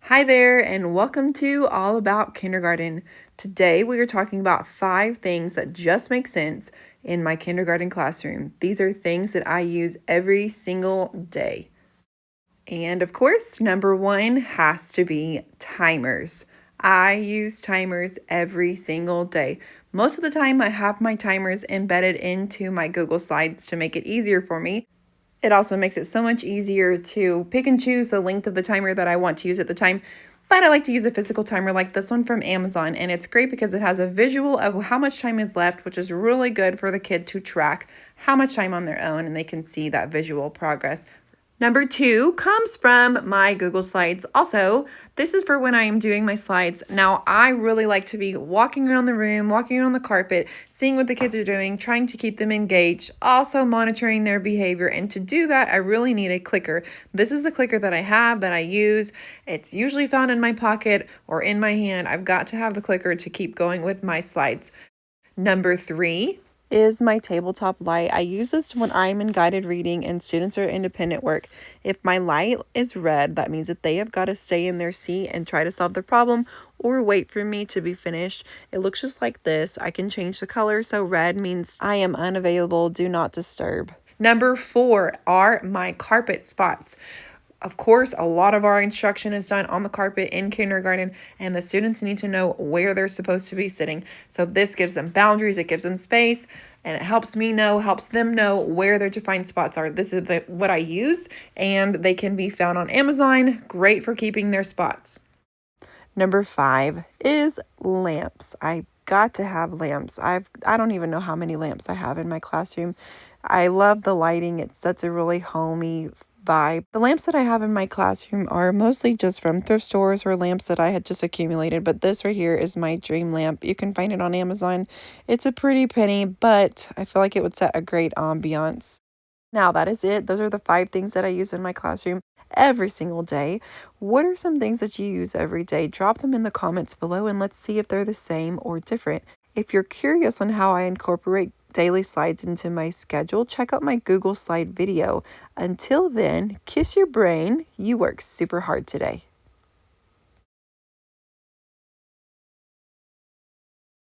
Hi there, and welcome to All About Kindergarten. Today we are talking about 5 things that just make sense in my kindergarten classroom. These are things that I use every single day. And of course, number one has to be timers. I use timers every single day. Most of the time, I have my timers embedded into my Google Slides to make it easier for me. It also makes it so much easier to pick and choose the length of the timer that I want to use at the time. But I like to use a physical timer like this one from Amazon, and it's great because it has a visual of how much time is left, which is really good for the kid to track how much time on their own, and they can see that visual progress. Number two comes from my Google Slides. Also, this is for when I am doing my slides. Now, I really like to be walking around the room, walking around the carpet, seeing what the kids are doing, trying to keep them engaged, also monitoring their behavior. And to do that, I really need a clicker. This is the clicker that I have, that I use. It's usually found in my pocket or in my hand. I've got to have the clicker to keep going with my slides. Number three is my tabletop light. I use this when I'm in guided reading and students are independent work. If my light is red, that means that they have got to stay in their seat and try to solve the problem or wait for me to be finished. It looks just like this. I can change the color, so red means I am unavailable, do not disturb. Number four are my carpet spots. Of course, a lot of our instruction is done on the carpet in kindergarten, and the students need to know where they're supposed to be sitting. So this gives them boundaries, it gives them space, and it helps me know, helps them know where their defined spots are. This is what I use, and they can be found on Amazon. Great for keeping their spots. Number five is lamps. I got to have lamps. I don't even know how many lamps I have in my classroom. I love the lighting. It sets a really homey vibe. The lamps that I have in my classroom are mostly just from thrift stores or lamps that I had just accumulated, but this right here is my dream lamp. You can find it on Amazon. It's a pretty penny, but I feel like it would set a great ambiance. Now, that is it. Those are the 5 things that I use in my classroom every single day. What are some things that you use every day? Drop them in the comments below and let's see if they're the same or different. If you're curious on how I incorporate daily slides into my schedule, check out my Google Slide video. Until then, kiss your brain. You work super hard today.